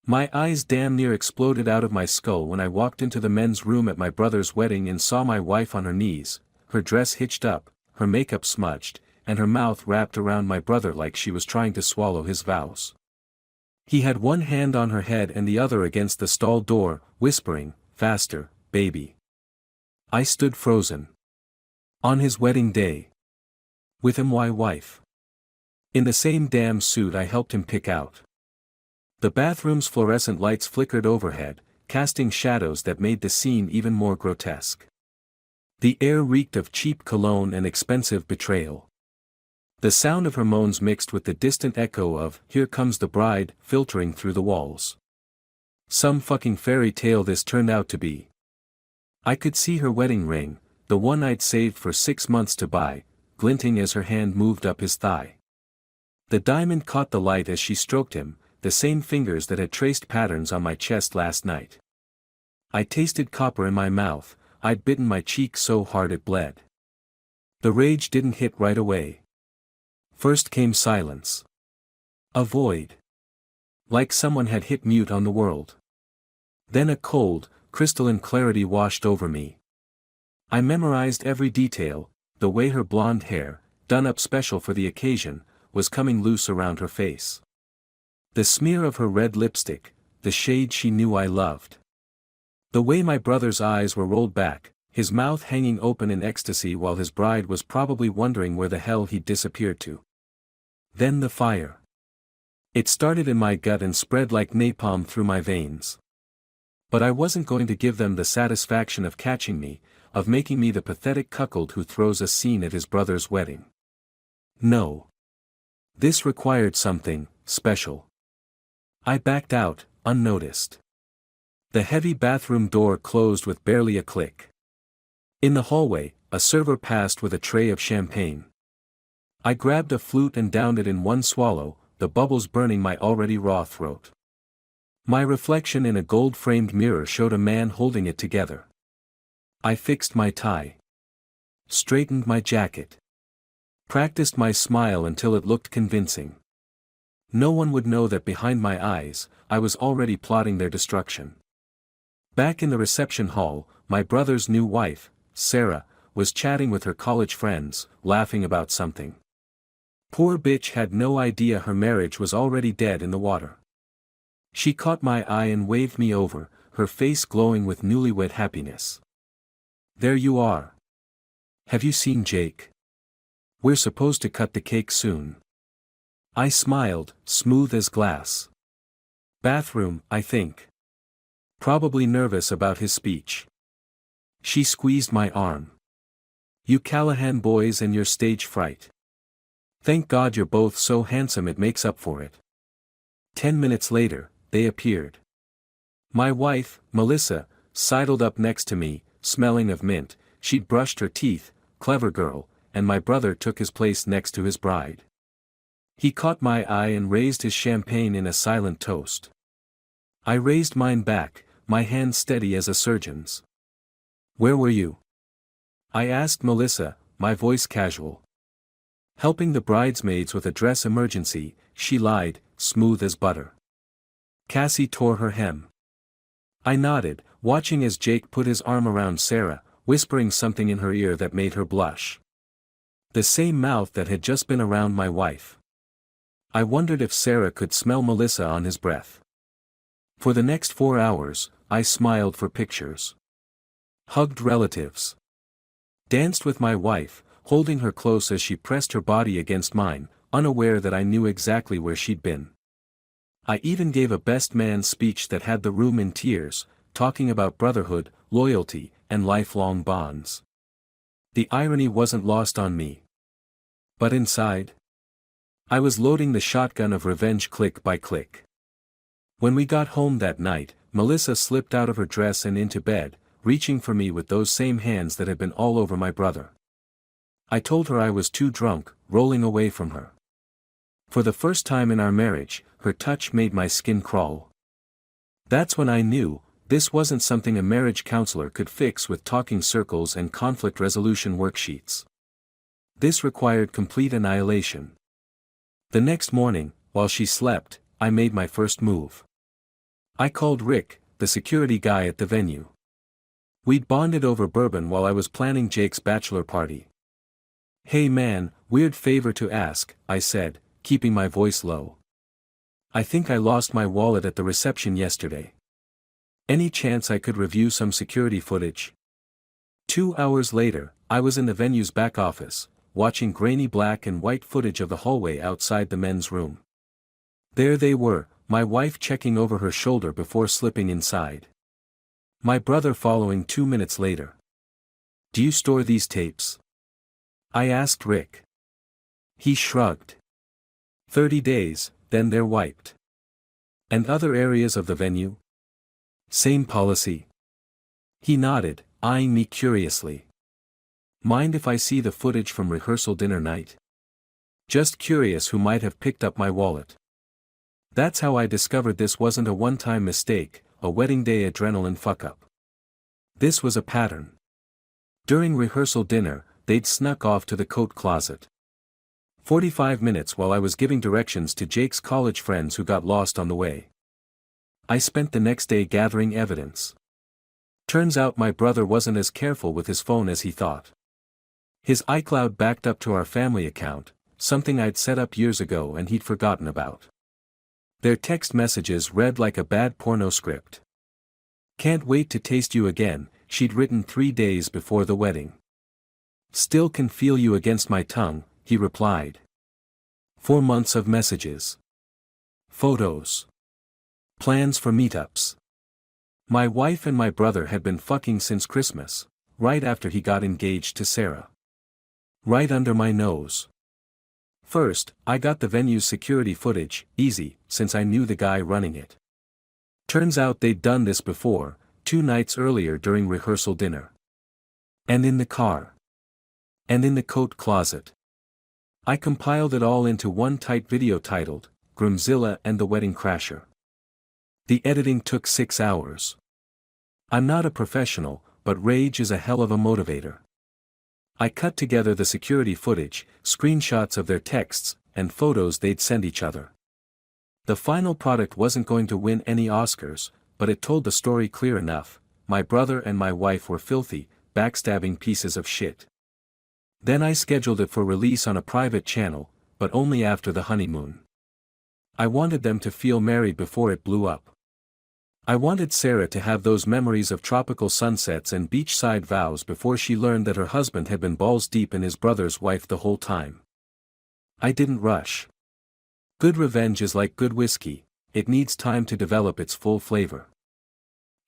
My eyes damn near exploded out of my skull when I walked into the men's room at my brother's wedding and saw my wife on her knees, her dress hitched up, her makeup smudged, and her mouth wrapped around my brother like she was trying to swallow his vows. He had one hand on her head and the other against the stall door, whispering, "Faster, baby." I stood frozen. On his wedding day. With him, my wife. In the same damn suit I helped him pick out. The bathroom's fluorescent lights flickered overhead, casting shadows that made the scene even more grotesque. The air reeked of cheap cologne and expensive betrayal. The sound of her moans mixed with the distant echo of "Here Comes the Bride" filtering through the walls. Some fucking fairy tale this turned out to be. I could see her wedding ring, the one I'd saved for 6 months to buy, glinting as her hand moved up his thigh. The diamond caught the light as she stroked him, the same fingers that had traced patterns on my chest last night. I tasted copper in my mouth, I'd bitten my cheek so hard it bled. The rage didn't hit right away. First came silence. A void. Like someone had hit mute on the world. Then a cold, crystalline clarity washed over me. I memorized every detail, the way her blonde hair, done up special for the occasion, was coming loose around her face. The smear of her red lipstick, the shade she knew I loved. The way my brother's eyes were rolled back, his mouth hanging open in ecstasy while his bride was probably wondering where the hell he'd disappeared to. Then the fire. It started in my gut and spread like napalm through my veins. But I wasn't going to give them the satisfaction of catching me, of making me the pathetic cuckold who throws a scene at his brother's wedding. No. This required something special. I backed out, unnoticed. The heavy bathroom door closed with barely a click. In the hallway, a server passed with a tray of champagne. I grabbed a flute and downed it in one swallow, the bubbles burning my already raw throat. My reflection in a gold-framed mirror showed a man holding it together. I fixed my tie. Straightened my jacket. Practiced my smile until it looked convincing. No one would know that behind my eyes, I was already plotting their destruction. Back in the reception hall, my brother's new wife, Sarah, was chatting with her college friends, laughing about something. Poor bitch had no idea her marriage was already dead in the water. She caught my eye and waved me over, her face glowing with newlywed happiness. "There you are. Have you seen Jake? We're supposed to cut the cake soon." I smiled, smooth as glass. "Bathroom, I think. Probably nervous about his speech." She squeezed my arm. "You Callahan boys and your stage fright. Thank God you're both so handsome it makes up for it." 10 minutes later, they appeared. My wife, Melissa, sidled up next to me, smelling of mint. She'd brushed her teeth, clever girl, and my brother took his place next to his bride. He caught my eye and raised his champagne in a silent toast. I raised mine back, my hand steady as a surgeon's. "Where were you?" I asked Melissa, my voice casual. "Helping the bridesmaids with a dress emergency," she lied, smooth as butter. Cassie tore her hem. I nodded, watching as Jake put his arm around Sarah, whispering something in her ear that made her blush. The same mouth that had just been around my wife. I wondered if Sarah could smell Melissa on his breath. For the next 4 hours, I smiled for pictures. Hugged relatives. Danced with my wife, holding her close as she pressed her body against mine, unaware that I knew exactly where she'd been. I even gave a best man speech that had the room in tears, talking about brotherhood, loyalty, and lifelong bonds. The irony wasn't lost on me. But inside, I was loading the shotgun of revenge click by click. When we got home that night, Melissa slipped out of her dress and into bed, reaching for me with those same hands that had been all over my brother. I told her I was too drunk, rolling away from her. For the first time in our marriage, her touch made my skin crawl. That's when I knew, this wasn't something a marriage counselor could fix with talking circles and conflict resolution worksheets. This required complete annihilation. The next morning, while she slept, I made my first move. I called Rick, the security guy at the venue. We'd bonded over bourbon while I was planning Jake's bachelor party. "Hey man, weird favor to ask," I said, keeping my voice low. "I think I lost my wallet at the reception yesterday. Any chance I could review some security footage?" 2 hours later, I was in the venue's back office, watching grainy black and white footage of the hallway outside the men's room. There they were, my wife checking over her shoulder before slipping inside. My brother following 2 minutes later. "Do you store these tapes?" I asked Rick. He shrugged. 30 days, then they're wiped. "And other areas of the venue?" "Same policy." He nodded, eyeing me curiously. "Mind if I see the footage from rehearsal dinner night? Just curious who might have picked up my wallet." That's how I discovered this wasn't a one-time mistake, a wedding day adrenaline fuck-up. This was a pattern. During rehearsal dinner, they'd snuck off to the coat closet. 45 minutes while I was giving directions to Jake's college friends who got lost on the way. I spent the next day gathering evidence. Turns out my brother wasn't as careful with his phone as he thought. His iCloud backed up to our family account, something I'd set up years ago and he'd forgotten about. Their text messages read like a bad porno script. "Can't wait to taste you again," she'd written 3 days before the wedding. "Still can feel you against my tongue," he replied. 4 months of messages. Photos. Plans for meetups. My wife and my brother had been fucking since Christmas, right after he got engaged to Sarah. Right under my nose. First, I got the venue's security footage, easy, since I knew the guy running it. Turns out they'd done this before, 2 nights earlier during rehearsal dinner. And in the car. And in the coat closet. I compiled it all into one tight video titled, "Groomzilla and the Wedding Crasher." The editing took 6 hours. I'm not a professional, but rage is a hell of a motivator. I cut together the security footage, screenshots of their texts, and photos they'd send each other. The final product wasn't going to win any Oscars, but it told the story clear enough: my brother and my wife were filthy, backstabbing pieces of shit. Then I scheduled it for release on a private channel, but only after the honeymoon. I wanted them to feel married before it blew up. I wanted Sarah to have those memories of tropical sunsets and beachside vows before she learned that her husband had been balls deep in his brother's wife the whole time. I didn't rush. Good revenge is like good whiskey, it needs time to develop its full flavor.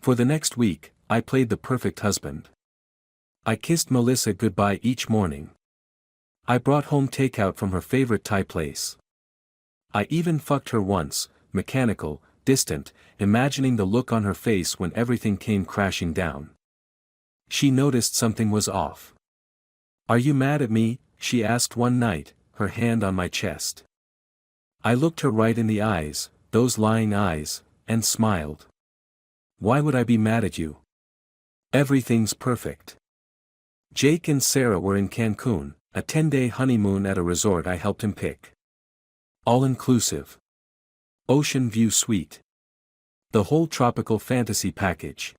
For the next week, I played the perfect husband. I kissed Melissa goodbye each morning. I brought home takeout from her favorite Thai place. I even fucked her once, mechanical, distant, imagining the look on her face when everything came crashing down. She noticed something was off. "Are you mad at me?" she asked one night, her hand on my chest. I looked her right in the eyes, those lying eyes, and smiled. "Why would I be mad at you? Everything's perfect." Jake and Sarah were in Cancun, a 10-day honeymoon at a resort I helped him pick. All-inclusive. Ocean view suite. The whole tropical fantasy package.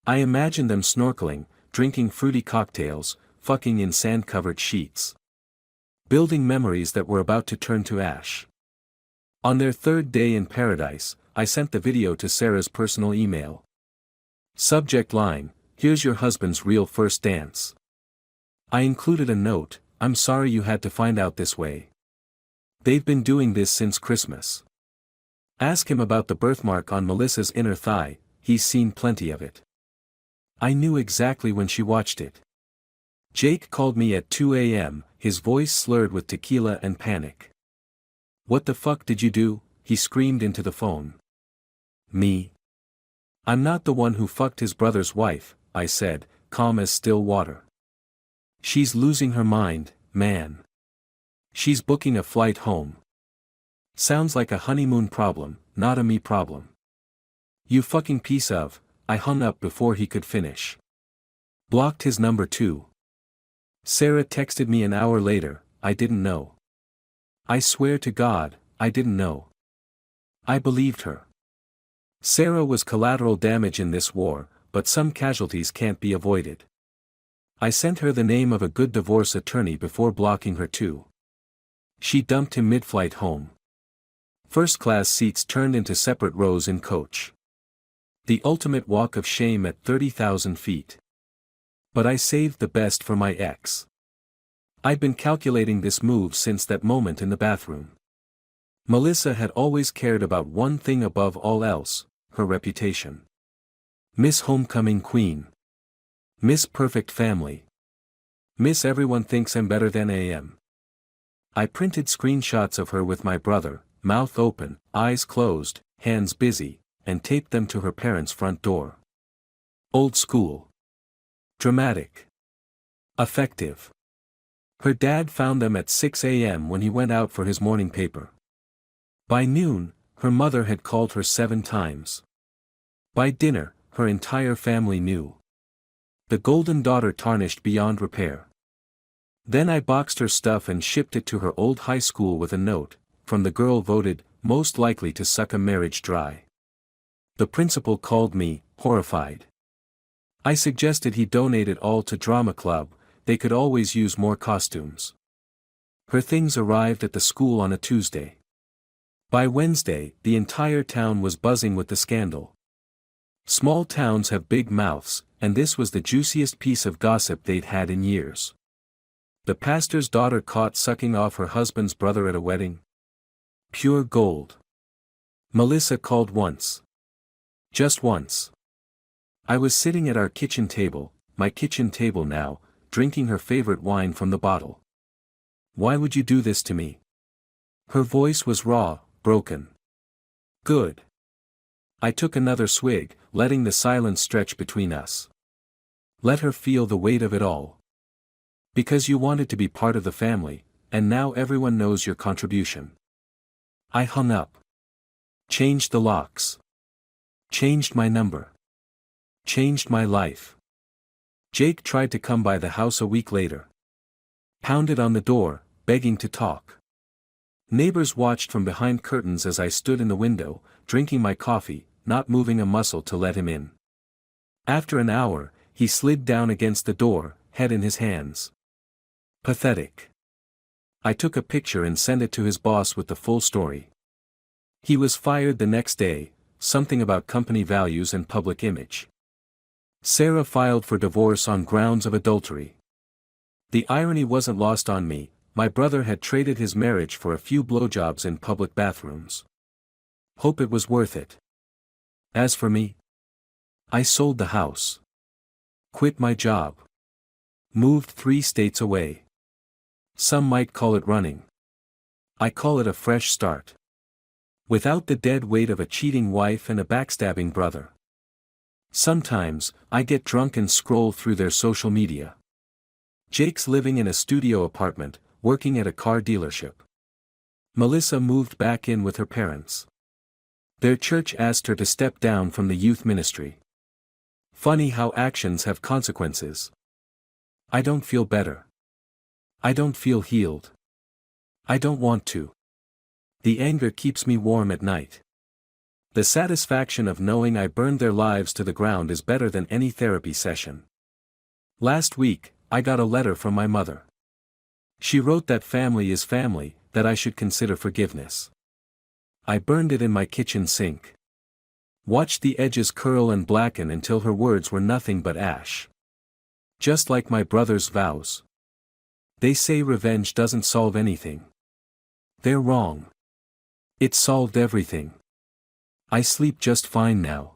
I imagined them snorkeling, drinking fruity cocktails, fucking in sand-covered sheets. Building memories that were about to turn to ash. On their 3rd day in paradise, I sent the video to Sarah's personal email. Subject line: "Here's your husband's real first dance." I included a note: "I'm sorry you had to find out this way. They've been doing this since Christmas. Ask him about the birthmark on Melissa's inner thigh, he's seen plenty of it." I knew exactly when she watched it. Jake called me at 2 a.m., his voice slurred with tequila and panic. "What the fuck did you do?" he screamed into the phone. "Me? I'm not the one who fucked his brother's wife," I said, calm as still water. "She's losing her mind, man. She's booking a flight home. Sounds like a honeymoon problem, not a me problem." "You fucking piece of," I hung up before he could finish. Blocked his number too. Sarah texted me an hour later, "I didn't know. I swear to God, I didn't know." I believed her. Sarah was collateral damage in this war, but some casualties can't be avoided. I sent her the name of a good divorce attorney before blocking her too. She dumped him mid-flight home. First-class seats turned into separate rows in coach. The ultimate walk of shame at 30,000 feet. But I saved the best for my ex. I'd been calculating this move since that moment in the bathroom. Melissa had always cared about one thing above all else, her reputation. Miss Homecoming Queen. Miss Perfect Family. Miss Everyone Thinks I'm Better Than I Am. I printed screenshots of her with my brother, mouth open, eyes closed, hands busy, and taped them to her parents' front door. Old school. Dramatic. Effective. Her dad found them at 6 a.m. when he went out for his morning paper. By noon, her mother had called her 7 times. By dinner, her entire family knew. The golden daughter tarnished beyond repair. Then I boxed her stuff and shipped it to her old high school with a note, from the girl voted, most likely to suck a marriage dry. The principal called me, horrified. I suggested he donate it all to drama club, they could always use more costumes. Her things arrived at the school on a Tuesday. By Wednesday, the entire town was buzzing with the scandal. Small towns have big mouths, and this was the juiciest piece of gossip they'd had in years. The pastor's daughter caught sucking off her husband's brother at a wedding. Pure gold. Melissa called once. Just once. I was sitting at our kitchen table, my kitchen table now, drinking her favorite wine from the bottle. Why would you do this to me? Her voice was raw, broken. Good. I took another swig, letting the silence stretch between us. Let her feel the weight of it all. Because you wanted to be part of the family, and now everyone knows your contribution. I hung up. Changed the locks. Changed my number. Changed my life. Jake tried to come by the house a week later. Pounded on the door, begging to talk. Neighbors watched from behind curtains as I stood in the window, drinking my coffee, not moving a muscle to let him in. After an hour, he slid down against the door, head in his hands. Pathetic. I took a picture and sent it to his boss with the full story. He was fired the next day, something about company values and public image. Sarah filed for divorce on grounds of adultery. The irony wasn't lost on me, my brother had traded his marriage for a few blowjobs in public bathrooms. Hope it was worth it. As for me, I sold the house. Quit my job. Moved 3 states away. Some might call it running. I call it a fresh start. Without the dead weight of a cheating wife and a backstabbing brother. Sometimes, I get drunk and scroll through their social media. Jake's living in a studio apartment, working at a car dealership. Melissa moved back in with her parents. Their church asked her to step down from the youth ministry. Funny how actions have consequences. I don't feel better. I don't feel healed. I don't want to. The anger keeps me warm at night. The satisfaction of knowing I burned their lives to the ground is better than any therapy session. Last week, I got a letter from my mother. She wrote that family is family, that I should consider forgiveness. I burned it in my kitchen sink. Watched the edges curl and blacken until her words were nothing but ash. Just like my brother's vows. They say revenge doesn't solve anything. They're wrong. It solved everything. I sleep just fine now.